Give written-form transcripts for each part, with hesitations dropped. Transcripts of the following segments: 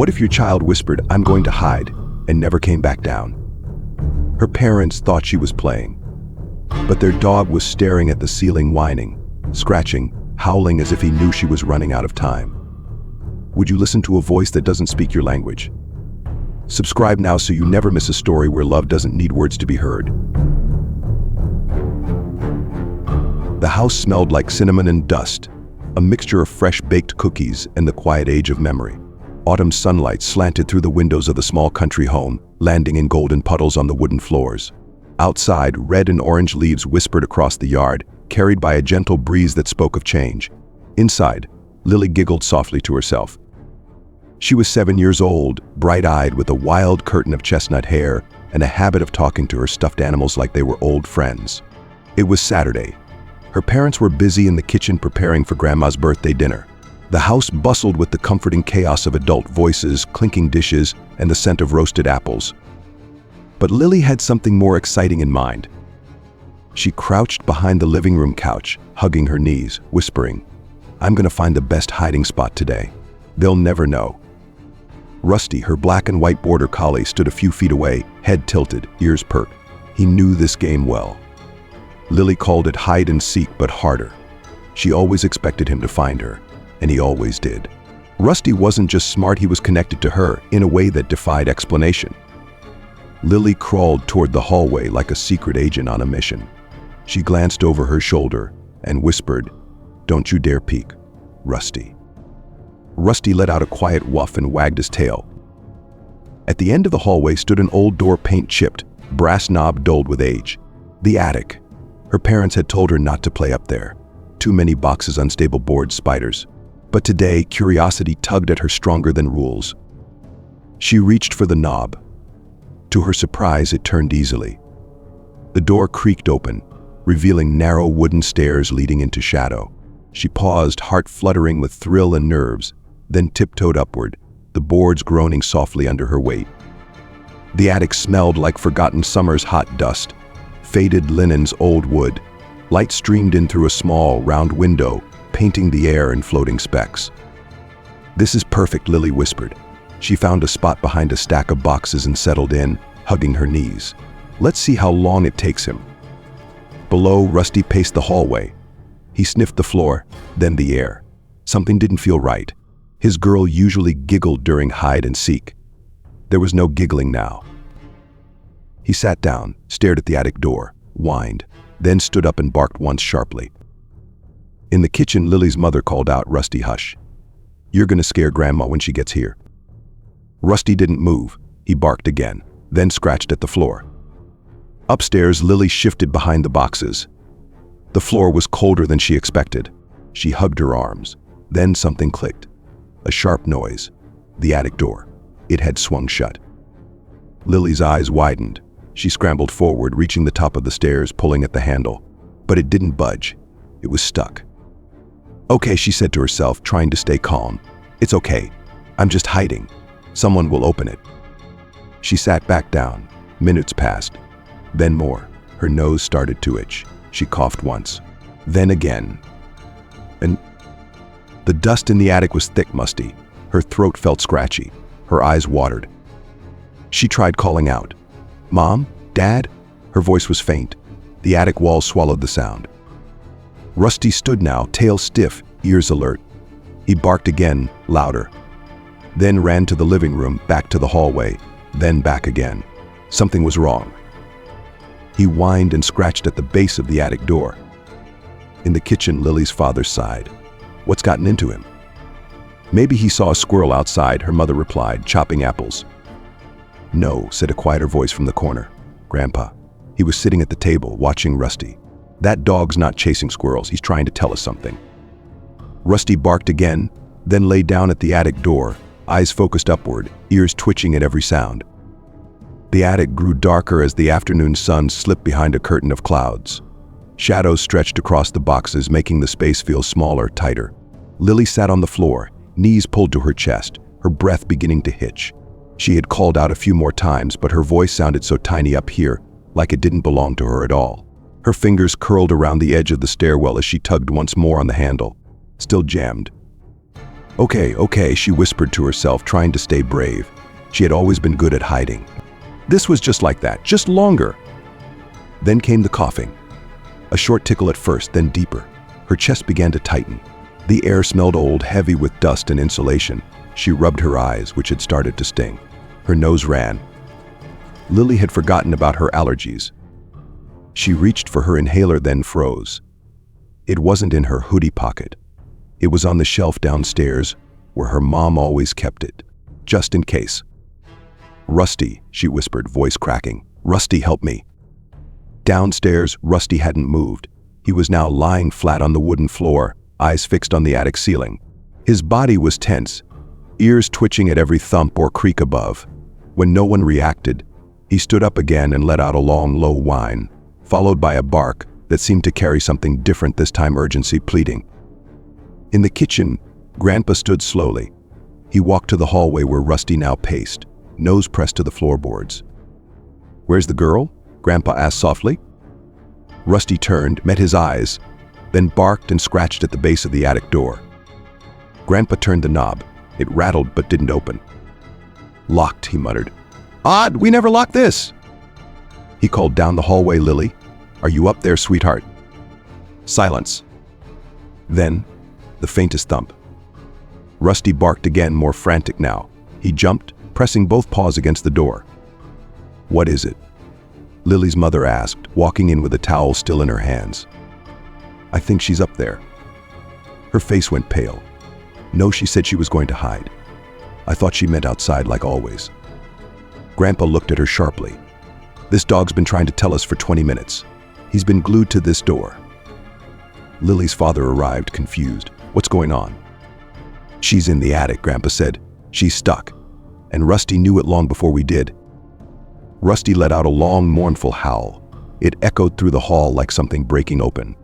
What if your child whispered, "I'm going to hide," and never came back down? Her parents thought she was playing, but their dog was staring at the ceiling, whining, scratching, howling as if he knew she was running out of time. Would you listen to a voice that doesn't speak your language? Subscribe now so you never miss a story where love doesn't need words to be heard. The house smelled like cinnamon and dust, a mixture of fresh baked cookies and the quiet age of memory. Autumn sunlight slanted through the windows of the small country home, landing in golden puddles on the wooden floors. Outside, red and orange leaves whispered across the yard, carried by a gentle breeze that spoke of change. Inside, Lily giggled softly to herself. She was 7 years old, bright-eyed with a wild curtain of chestnut hair and a habit of talking to her stuffed animals like they were old friends. It was Saturday. Her parents were busy in the kitchen preparing for Grandma's birthday dinner. The house bustled with the comforting chaos of adult voices, clinking dishes, and the scent of roasted apples. But Lily had something more exciting in mind. She crouched behind the living room couch, hugging her knees, whispering, "I'm going to find the best hiding spot today. They'll never know." Rusty, her black and white border collie, stood a few feet away, head tilted, ears perked. He knew this game well. Lily called it hide and seek, but harder. She always expected him to find her, and he always did. Rusty wasn't just smart, he was connected to her in a way that defied explanation. Lily crawled toward the hallway like a secret agent on a mission. She glanced over her shoulder and whispered, "Don't you dare peek, Rusty." Rusty let out a quiet woof and wagged his tail. At the end of the hallway stood an old door, paint chipped, brass knob dulled with age. The attic. Her parents had told her not to play up there. Too many boxes, unstable boards, spiders. But today, curiosity tugged at her stronger than rules. She reached for the knob. To her surprise, it turned easily. The door creaked open, revealing narrow wooden stairs leading into shadow. She paused, heart fluttering with thrill and nerves, then tiptoed upward, the boards groaning softly under her weight. The attic smelled like forgotten summer's hot dust, faded linens, old wood. Light streamed in through a small, round window, painting the air in floating specks. "This is perfect," Lily whispered. She found a spot behind a stack of boxes and settled in, hugging her knees. "Let's see how long it takes him." Below, Rusty paced the hallway. He sniffed the floor, then the air. Something didn't feel right. His girl usually giggled during hide and seek. There was no giggling now. He sat down, stared at the attic door, whined, then stood up and barked once sharply. In the kitchen, Lily's mother called out, "Rusty, hush. You're gonna scare Grandma when she gets here." Rusty didn't move. He barked again, then scratched at the floor. Upstairs, Lily shifted behind the boxes. The floor was colder than she expected. She hugged her arms. Then something clicked. A sharp noise. The attic door. It had swung shut. Lily's eyes widened. She scrambled forward, reaching the top of the stairs, pulling at the handle. But it didn't budge. It was stuck. "Okay," she said to herself, trying to stay calm. "It's okay. I'm just hiding. Someone will open it." She sat back down. Minutes passed. Then more. Her nose started to itch. She coughed once. Then again. And the dust in the attic was thick, musty. Her throat felt scratchy. Her eyes watered. She tried calling out. "Mom? Dad?" Her voice was faint. The attic walls swallowed the sound. Rusty stood now, tail stiff, ears alert. He barked again, louder. Then ran to the living room, back to the hallway, then back again. Something was wrong. He whined and scratched at the base of the attic door. In the kitchen, Lily's father sighed. What's gotten into him? "Maybe he saw a squirrel outside," her mother replied, chopping apples. "No," said a quieter voice from the corner. "Grandpa." He was sitting at the table, watching Rusty. "That dog's not chasing squirrels. He's trying to tell us something." Rusty barked again, then lay down at the attic door, eyes focused upward, ears twitching at every sound. The attic grew darker as the afternoon sun slipped behind a curtain of clouds. Shadows stretched across the boxes, making the space feel smaller, tighter. Lily sat on the floor, knees pulled to her chest, her breath beginning to hitch. She had called out a few more times, but her voice sounded so tiny up here, like it didn't belong to her at all. Her fingers curled around the edge of the stairwell as she tugged once more on the handle. Still jammed. Okay, she whispered to herself, trying to stay brave. She had always been good at hiding. This was just like that, just longer. Then came the coughing. A short tickle at first, then deeper. Her chest began to tighten. The air smelled old, heavy with dust and insulation. She rubbed her eyes, which had started to sting. Her nose ran. Lily had forgotten about her allergies. She reached for her inhaler, then froze. It wasn't in her hoodie pocket. It was on the shelf downstairs, where her mom always kept it, just in case. "Rusty," she whispered, voice cracking. "Rusty, help me." Downstairs, Rusty hadn't moved. He was now lying flat on the wooden floor, eyes fixed on the attic ceiling. His body was tense, ears twitching at every thump or creak above. When no one reacted, he stood up again and let out a long, low whine, followed by a bark that seemed to carry something different this time, urgency, pleading. In the kitchen, Grandpa stood slowly. He walked to the hallway where Rusty now paced, nose pressed to the floorboards. "Where's the girl?" Grandpa asked softly. Rusty turned, met his eyes, then barked and scratched at the base of the attic door. Grandpa turned the knob. It rattled but didn't open. "Locked," he muttered. "Odd, we never locked this." He called down the hallway, "Lily, are you up there, sweetheart?" Silence. Then, the faintest thump. Rusty barked again, more frantic now. He jumped, pressing both paws against the door. "What is it?" Lily's mother asked, walking in with a towel still in her hands. "I think she's up there." Her face went pale. "No, she said she was going to hide. I thought she meant outside like always." Grandpa looked at her sharply. "This dog's been trying to tell us for 20 minutes. He's been glued to this door." Lily's father arrived, confused. "What's going on?" "She's in the attic," Grandpa said. "She's stuck. And Rusty knew it long before we did." Rusty let out a long, mournful howl. It echoed through the hall like something breaking open.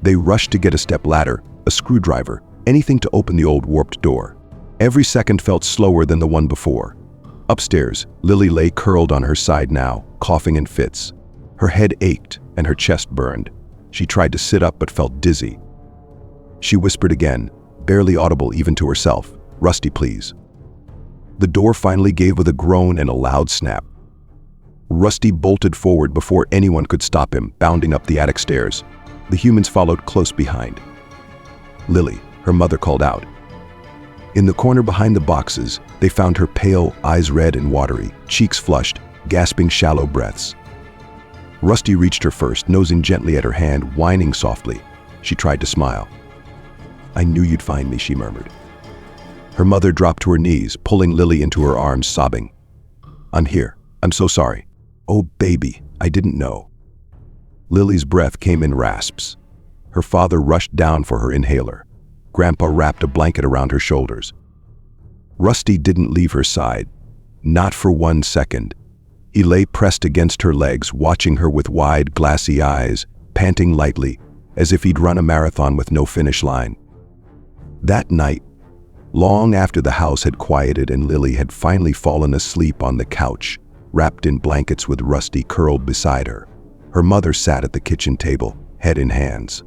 They rushed to get a step ladder, a screwdriver, anything to open the old warped door. Every second felt slower than the one before. Upstairs, Lily lay curled on her side now, coughing in fits. Her head ached and her chest burned. She tried to sit up but felt dizzy. She whispered again, barely audible even to herself, "Rusty, please." The door finally gave with a groan and a loud snap. Rusty bolted forward before anyone could stop him, bounding up the attic stairs. The humans followed close behind. "Lily," her mother called out. In the corner behind the boxes, they found her pale, eyes red and watery, cheeks flushed, gasping shallow breaths. Rusty reached her first, nosing gently at her hand, whining softly. She tried to smile. "I knew you'd find me," she murmured. Her mother dropped to her knees, pulling Lily into her arms, sobbing. "I'm here. I'm so sorry. Oh, baby, I didn't know." Lily's breath came in rasps. Her father rushed down for her inhaler. Grandpa wrapped a blanket around her shoulders. Rusty didn't leave her side, not for 1 second. He lay pressed against her legs, watching her with wide, glassy eyes, panting lightly, as if he'd run a marathon with no finish line. That night, long after the house had quieted and Lily had finally fallen asleep on the couch, wrapped in blankets with Rusty curled beside her, her mother sat at the kitchen table, head in hands.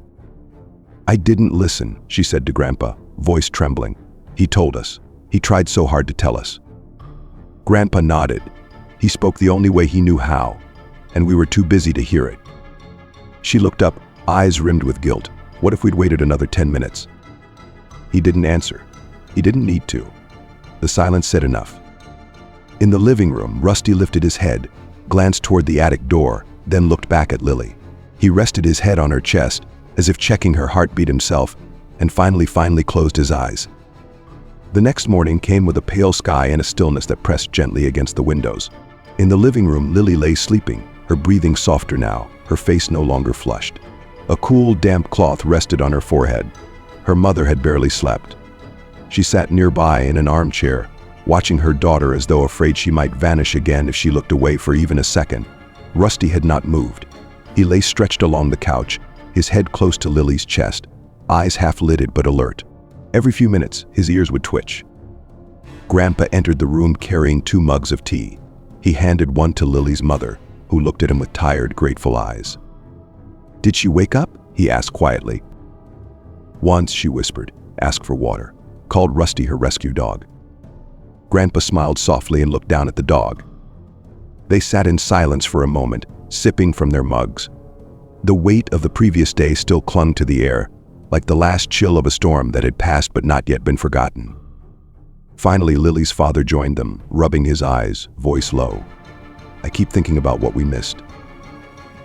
"I didn't listen," she said to Grandpa, voice trembling. "He told us. He tried so hard to tell us." Grandpa nodded. He spoke the only way he knew how, and we were too busy to hear it. She looked up, eyes rimmed with guilt. What if we'd waited another 10 minutes? He didn't answer. He didn't need to. The silence said enough. In the living room, Rusty lifted his head, glanced toward the attic door, then looked back at Lily. He rested his head on her chest, as if checking her heartbeat himself, and finally closed his eyes. The next morning came with a pale sky and a stillness that pressed gently against the windows. In the living room, Lily lay sleeping, her breathing softer now, her face no longer flushed. A cool, damp cloth rested on her forehead. Her mother had barely slept. She sat nearby in an armchair, watching her daughter as though afraid she might vanish again if she looked away for even a second. Rusty had not moved. He lay stretched along the couch, his head close to Lily's chest, eyes half-lidded but alert. Every few minutes, his ears would twitch. Grandpa entered the room carrying 2 mugs of tea. He handed one to Lily's mother, who looked at him with tired, grateful eyes. "Did she wake up?" he asked quietly. "Once," she whispered. "Ask for water." called Rusty her rescue dog. Grandpa smiled softly and looked down at the dog. They sat in silence for a moment, sipping from their mugs. The weight of the previous day still clung to the air, like the last chill of a storm that had passed but not yet been forgotten. Finally, Lily's father joined them, rubbing his eyes, voice low. "I keep thinking about what we missed."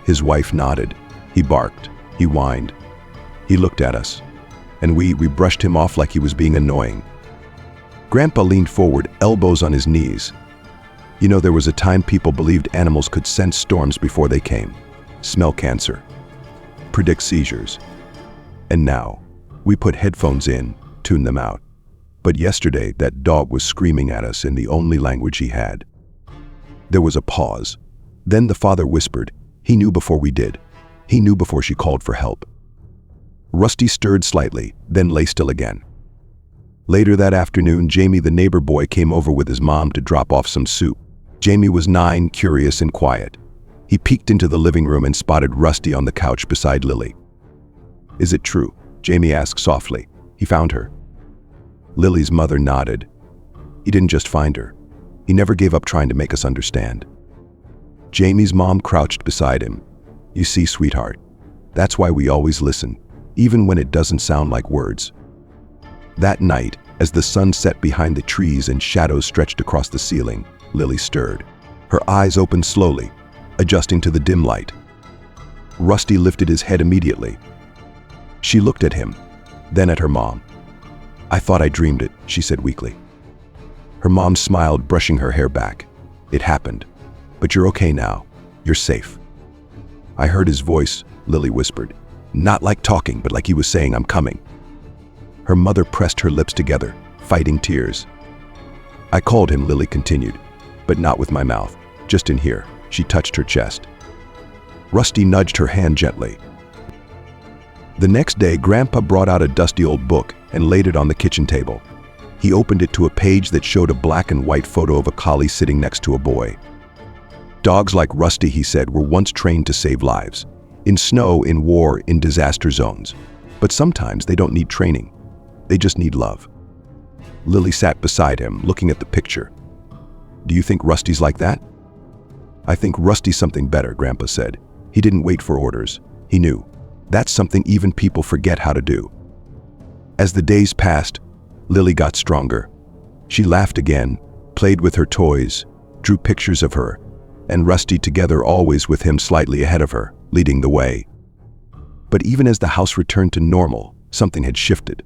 His wife nodded. He barked. He whined. He looked at us, and we brushed him off like he was being annoying. Grandpa leaned forward, elbows on his knees. "You know, there was a time people believed animals could sense storms before they came, smell cancer, predict seizures. And now, we put headphones in, tune them out. But yesterday, that dog was screaming at us in the only language he had." There was a pause. Then the father whispered, "He knew before we did. He knew before she called for help." Rusty stirred slightly, then lay still again. Later that afternoon, Jamie, the neighbor boy, came over with his mom to drop off some soup. Jamie was 9, curious and quiet. He peeked into the living room and spotted Rusty on the couch beside Lily. "Is it true?" Jamie asked softly. "He found her?" Lily's mother nodded. "He didn't just find her. He never gave up trying to make us understand." Jamie's mom crouched beside him. "You see, sweetheart, that's why we always listen, even when it doesn't sound like words." That night, as the sun set behind the trees and shadows stretched across the ceiling, Lily stirred. Her eyes opened slowly, adjusting to the dim light. Rusty lifted his head immediately. She looked at him, then at her mom. "I thought I dreamed it," she said weakly. Her mom smiled, brushing her hair back. "It happened. But you're okay now. You're safe." "I heard his voice," Lily whispered. "Not like talking, but like he was saying, 'I'm coming.'" Her mother pressed her lips together, fighting tears. "I called him," Lily continued, "but not with my mouth, just in here." She touched her chest. Rusty nudged her hand gently. The next day, Grandpa brought out a dusty old book and laid it on the kitchen table. He opened it to a page that showed a black and white photo of a collie sitting next to a boy. "Dogs like Rusty," he said, "were once trained to save lives. In snow, in war, in disaster zones. But sometimes they don't need training. They just need love." Lily sat beside him, looking at the picture. "Do you think Rusty's like that?" "I think Rusty's something better," Grandpa said. "He didn't wait for orders. He knew. That's something even people forget how to do." As the days passed, Lily got stronger. She laughed again, played with her toys, drew pictures of her, and Rusty together, always with him slightly ahead of her, leading the way. But even as the house returned to normal, something had shifted.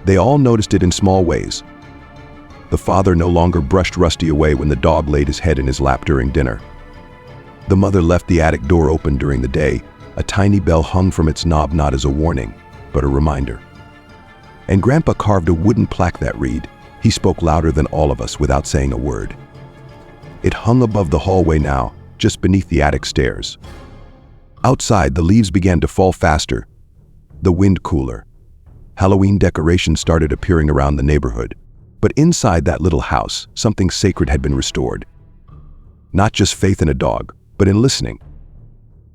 They all noticed it in small ways. The father no longer brushed Rusty away when the dog laid his head in his lap during dinner. The mother left the attic door open during the day. A tiny bell hung from its knob, not as a warning, but a reminder. And Grandpa carved a wooden plaque that read, "He spoke louder than all of us without saying a word." It hung above the hallway now, just beneath the attic stairs. Outside, the leaves began to fall faster, the wind cooler. Halloween decorations started appearing around the neighborhood. But inside that little house, something sacred had been restored. Not just faith in a dog, but in listening.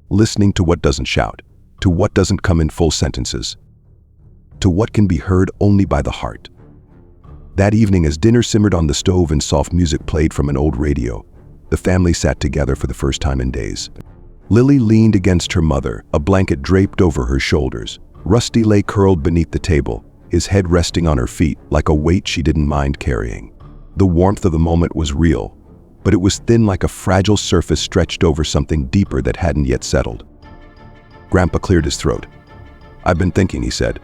Listening to what doesn't shout, to what doesn't come in full sentences, to what can be heard only by the heart. That evening, as dinner simmered on the stove and soft music played from an old radio, the family sat together for the first time in days. Lily leaned against her mother, a blanket draped over her shoulders. Rusty lay curled beneath the table, his head resting on her feet like a weight she didn't mind carrying. The warmth of the moment was real, but it was thin, like a fragile surface stretched over something deeper that hadn't yet settled. Grandpa cleared his throat. "I've been thinking," he said,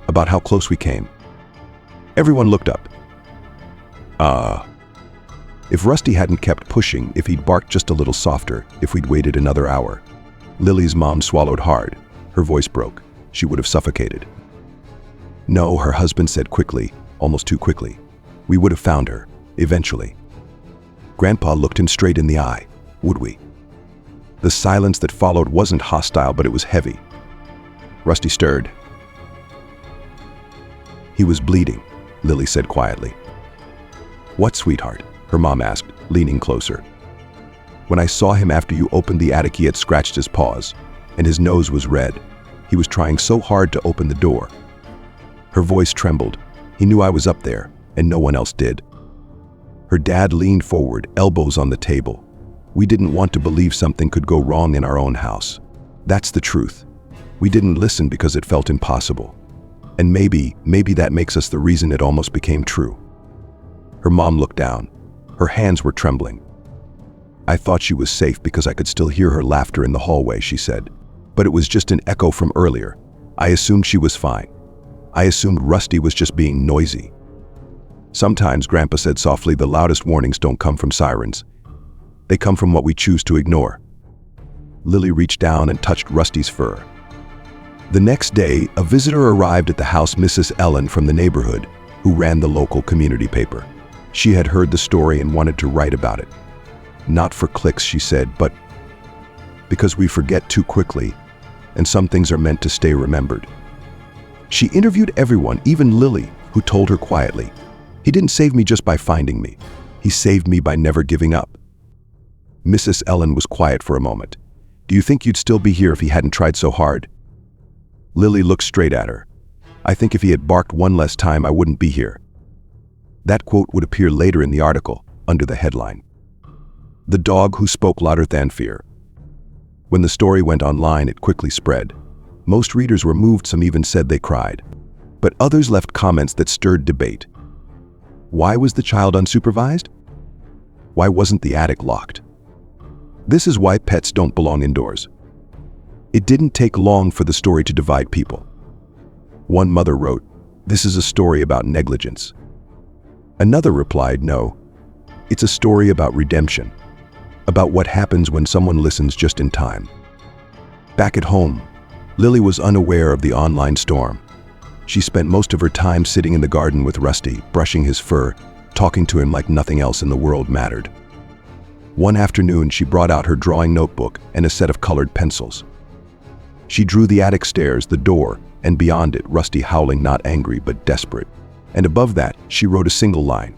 "about how close we came." Everyone looked up. If Rusty hadn't kept pushing, if he'd barked just a little softer, if we'd waited another hour." Lily's mom swallowed hard. Her voice broke. She would have suffocated. "No," her husband said quickly, almost too quickly. "We would have found her, eventually." Grandpa looked him straight in the eye. "Would we?" The silence that followed wasn't hostile, but it was heavy. Rusty stirred. "He was bleeding," Lily said quietly. "What, sweetheart?" her mom asked, leaning closer. "When I saw him after you opened the attic, he had scratched his paws, and his nose was red. He was trying so hard to open the door." Her voice trembled. He knew I was up there, and no one else did. Her dad leaned forward, elbows on the table. We didn't want to believe something could go wrong in our own house. That's the truth. We didn't listen because it felt impossible. And maybe that makes us the reason it almost became true. Her mom looked down. Her hands were trembling. I thought she was safe because I could still hear her laughter in the hallway, she said. But it was just an echo from earlier. I assumed she was fine. I assumed Rusty was just being noisy. Sometimes, Grandpa said softly, the loudest warnings don't come from sirens. They come from what we choose to ignore. Lily reached down and touched Rusty's fur. The next day, a visitor arrived at the house, Mrs. Ellen from the neighborhood, who ran the local community paper. She had heard the story and wanted to write about it. Not for clicks, she said, but because we forget too quickly, and some things are meant to stay remembered. She interviewed everyone, even Lily, who told her quietly, "He didn't save me just by finding me. He saved me by never giving up." Mrs. Ellen was quiet for a moment. "Do you think you'd still be here if he hadn't tried so hard?" Lily looked straight at her. "I think if he had barked one less time, I wouldn't be here." That quote would appear later in the article, under the headline, "The Dog Who Spoke Louder Than Fear." When the story went online, it quickly spread. Most readers were moved, some even said they cried. But others left comments that stirred debate. Why was the child unsupervised? Why wasn't the attic locked? This is why pets don't belong indoors. It didn't take long for the story to divide people. One mother wrote, "This is a story about negligence." Another replied, "No, it's a story about redemption, about what happens when someone listens just in time." Back at home, Lily was unaware of the online storm. She spent most of her time sitting in the garden with Rusty, brushing his fur, talking to him like nothing else in the world mattered. One afternoon, she brought out her drawing notebook and a set of colored pencils. She drew the attic stairs, the door, and beyond it, Rusty howling, not angry but desperate. And above that, she wrote a single line.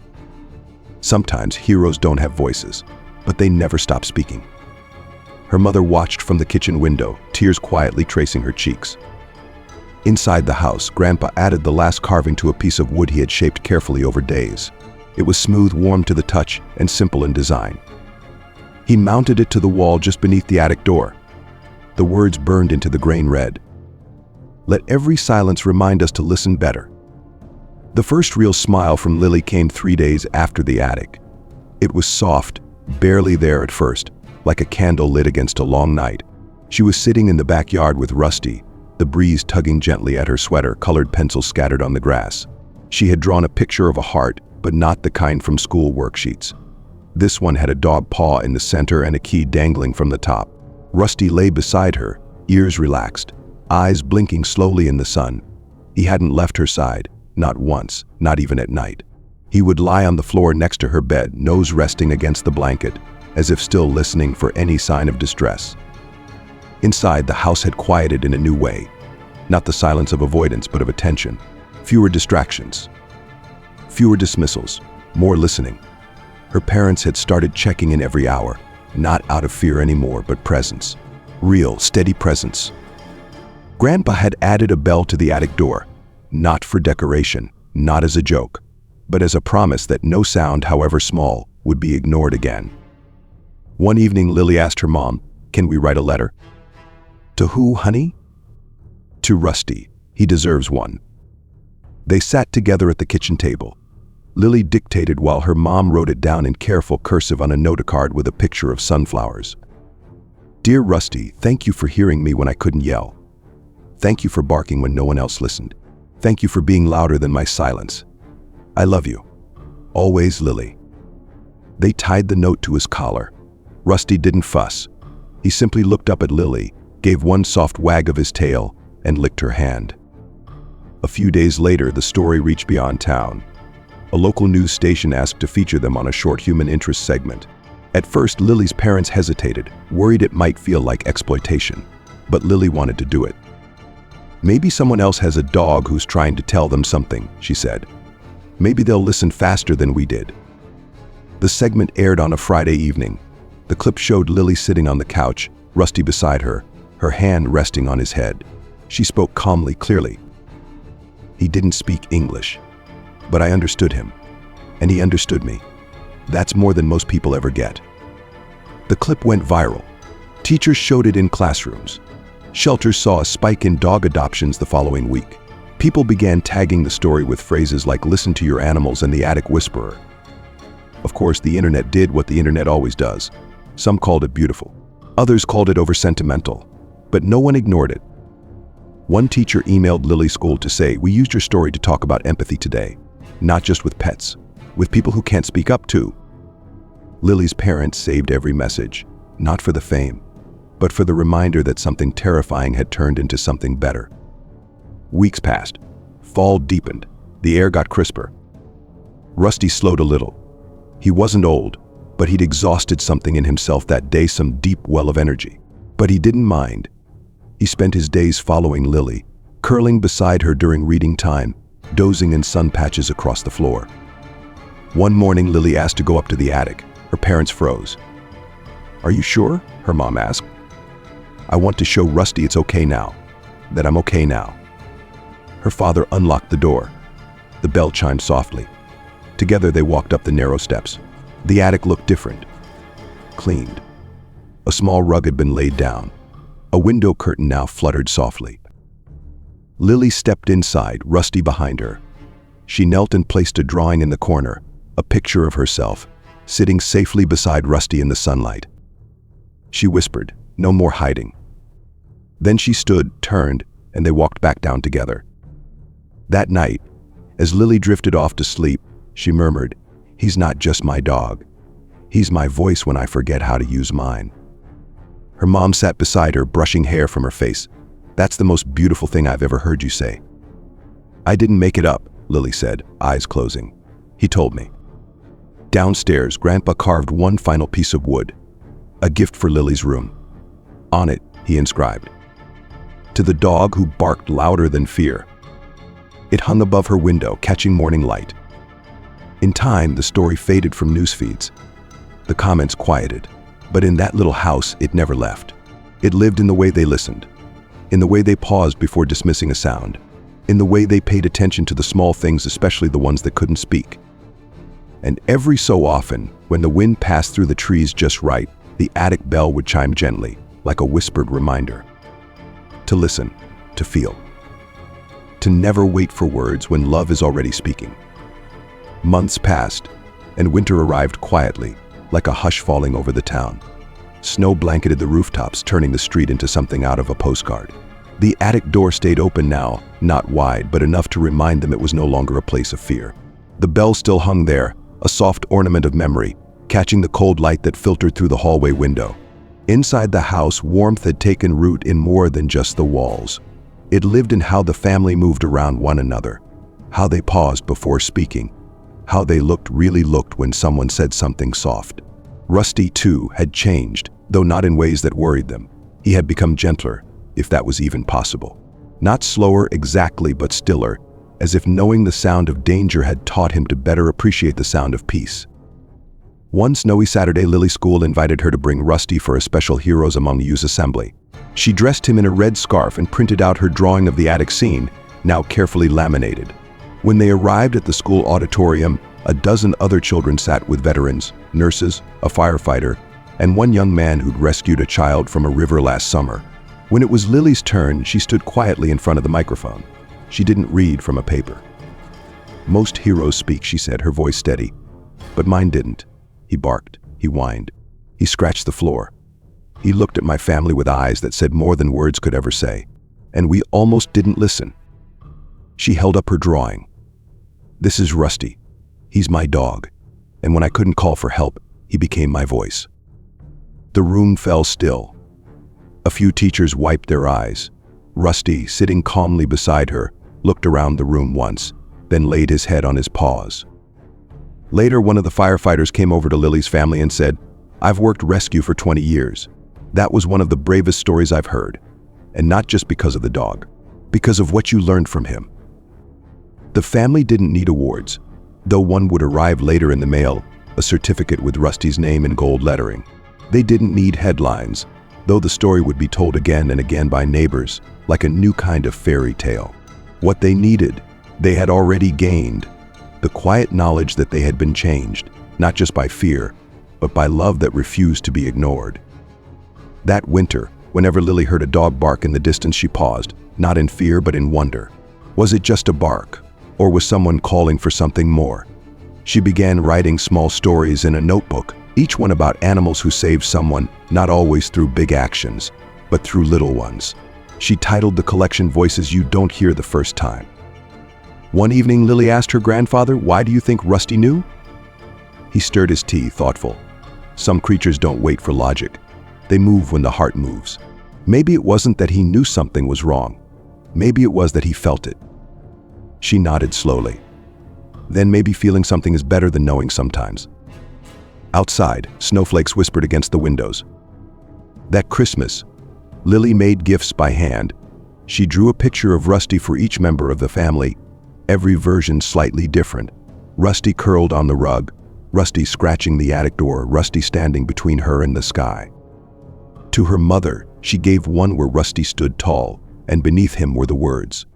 "Sometimes heroes don't have voices, but they never stop speaking." Her mother watched from the kitchen window, tears quietly tracing her cheeks. Inside the house, Grandpa added the last carving to a piece of wood he had shaped carefully over days. It was smooth, warm to the touch, and simple in design. He mounted it to the wall just beneath the attic door. The words burned into the grain red. "Let every silence remind us to listen better." The first real smile from Lily came 3 days after the attic. It was soft, barely there at first, like a candle lit against a long night. She was sitting in the backyard with Rusty, the breeze tugging gently at her sweater, colored pencils scattered on the grass. She had drawn a picture of a heart, but not the kind from school worksheets. This one had a dog paw in the center and a key dangling from the top. Rusty lay beside her, ears relaxed, eyes blinking slowly in the sun. He hadn't left her side, not once, not even at night. He would lie on the floor next to her bed, nose resting against the blanket, as if still listening for any sign of distress. Inside, the house had quieted in a new way. Not the silence of avoidance, but of attention. Fewer distractions. Fewer dismissals. More listening. Her parents had started checking in every hour, not out of fear anymore, but presence. Real, steady presence. Grandpa had added a bell to the attic door, not for decoration, not as a joke, but as a promise that no sound, however small, would be ignored again. One evening, Lily asked her mom, "Can we write a letter?" "To who, honey?" "To Rusty. He deserves one." They sat together at the kitchen table. Lily dictated while her mom wrote it down in careful cursive on a note card with a picture of sunflowers. "Dear Rusty, thank you for hearing me when I couldn't yell. Thank you for barking when no one else listened. Thank you for being louder than my silence. I love you. Always, Lily." They tied the note to his collar. Rusty didn't fuss. He simply looked up at Lily, gave one soft wag of his tail, and licked her hand. A few days later, the story reached beyond town. A local news station asked to feature them on a short human interest segment. At first, Lily's parents hesitated, worried it might feel like exploitation. But Lily wanted to do it. "Maybe someone else has a dog who's trying to tell them something," she said. "Maybe they'll listen faster than we did." The segment aired on a Friday evening. The clip showed Lily sitting on the couch, Rusty beside her, her hand resting on his head. She spoke calmly, clearly. He didn't speak English. But I understood him, and he understood me. That's more than most people ever get. The clip went viral. Teachers showed it in classrooms. Shelters saw a spike in dog adoptions the following week. People began tagging the story with phrases like "listen to your animals" and "the attic whisperer." Of course, the internet did what the internet always does. Some called it beautiful. Others called it over-sentimental. But no one ignored it. One teacher emailed Lily's school to say, "We used your story to talk about empathy today. Not just with pets, with people who can't speak up too." Lily's parents saved every message, not for the fame, but for the reminder that something terrifying had turned into something better. Weeks passed. Fall deepened. The air got crisper. Rusty slowed a little. He wasn't old, but he'd exhausted something in himself that day, some deep well of energy. But he didn't mind. He spent his days following Lily, curling beside her during reading time, dozing in sun patches across the floor. One morning, Lily asked to go up to the attic. Her parents froze. "Are you sure?" her mom asked. "I want to show Rusty it's okay now, that I'm okay now." Her father unlocked the door. The bell chimed softly. Together they walked up the narrow steps. The attic looked different. Cleaned. A small rug had been laid down. A window curtain now fluttered softly. Lily stepped inside, Rusty behind her. She knelt and placed a drawing in the corner, a picture of herself, sitting safely beside Rusty in the sunlight. She whispered, "No more hiding." Then she stood, turned, and they walked back down together. That night, as Lily drifted off to sleep, she murmured, "He's not just my dog. He's my voice when I forget how to use mine." Her mom sat beside her, brushing hair from her face. "That's the most beautiful thing I've ever heard you say." "I didn't make it up," Lily said, eyes closing. "He told me." Downstairs, Grandpa carved one final piece of wood, a gift for Lily's room. On it, he inscribed, "To the dog who barked louder than fear." It hung above her window, catching morning light. In time, the story faded from news feeds. The comments quieted, but in that little house, it never left. It lived in the way they listened, in the way they paused before dismissing a sound, in the way they paid attention to the small things, especially the ones that couldn't speak. And every so often, when the wind passed through the trees just right, the attic bell would chime gently, like a whispered reminder. To listen, to feel. To never wait for words when love is already speaking. Months passed, and winter arrived quietly, like a hush falling over the town. Snow blanketed the rooftops, turning the street into something out of a postcard. The attic door stayed open now, not wide, but enough to remind them it was no longer a place of fear. The bell still hung there, a soft ornament of memory, catching the cold light that filtered through the hallway window. Inside the house, warmth had taken root in more than just the walls. It lived in how the family moved around one another, how they paused before speaking, how they really looked when someone said something soft. Rusty, too, had changed, though not in ways that worried them. He had become gentler, if that was even possible. Not slower exactly, but stiller, as if knowing the sound of danger had taught him to better appreciate the sound of peace. One snowy Saturday, Lily's school invited her to bring Rusty for a special Heroes Among Us assembly. She dressed him in a red scarf and printed out her drawing of the attic scene, now carefully laminated. When they arrived at the school auditorium, a dozen other children sat with veterans, nurses, a firefighter, and one young man who'd rescued a child from a river last summer. When it was Lily's turn, she stood quietly in front of the microphone. She didn't read from a paper. "Most heroes speak," she said, her voice steady. "But mine didn't." He barked. He whined. He scratched the floor. He looked at my family with eyes that said more than words could ever say. And we almost didn't listen. She held up her drawing. "This is Rusty. He's my dog. And when I couldn't call for help, he became my voice." The room fell still. A few teachers wiped their eyes. Rusty, sitting calmly beside her, looked around the room once, then laid his head on his paws. Later, one of the firefighters came over to Lily's family and said, "I've worked rescue for 20 years. That was one of the bravest stories I've heard. And not just because of the dog, because of what you learned from him." The family didn't need awards, though one would arrive later in the mail, a certificate with Rusty's name in gold lettering. They didn't need headlines, though the story would be told again and again by neighbors, like a new kind of fairy tale. What they needed, they had already gained: the quiet knowledge that they had been changed, not just by fear, but by love that refused to be ignored. That winter, whenever Lily heard a dog bark in the distance, she paused, not in fear but in wonder. Was it just a bark, or was someone calling for something more? She began writing small stories in a notebook, each one about animals who saved someone, not always through big actions, but through little ones. She titled the collection Voices You Don't Hear the First Time. One evening, Lily asked her grandfather, "Why do you think Rusty knew?" He stirred his tea, thoughtful. Some creatures don't wait for logic. They move when the heart moves. Maybe it wasn't that he knew something was wrong. Maybe it was that he felt it. She nodded slowly. Then maybe feeling something is better than knowing sometimes. Outside, snowflakes whispered against the windows. That Christmas, Lily made gifts by hand. She drew a picture of Rusty for each member of the family, every version slightly different. Rusty curled on the rug, Rusty scratching the attic door, Rusty standing between her and the sky. To her mother, she gave one where Rusty stood tall, and beneath him were the words,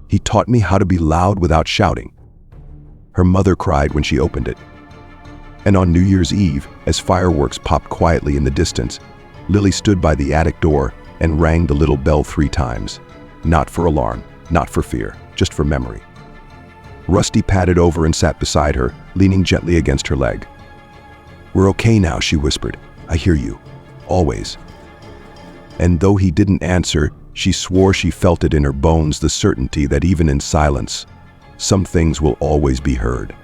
"He taught me how to be loud without shouting." Her mother cried when she opened it. And on New Year's Eve, as fireworks popped quietly in the distance, Lily stood by the attic door and rang the little bell 3 times. Not for alarm, not for fear, just for memory. Rusty padded over and sat beside her, leaning gently against her leg. "We're okay now," she whispered. "I hear you. Always." And though he didn't answer, she swore she felt it in her bones, the certainty that even in silence, some things will always be heard.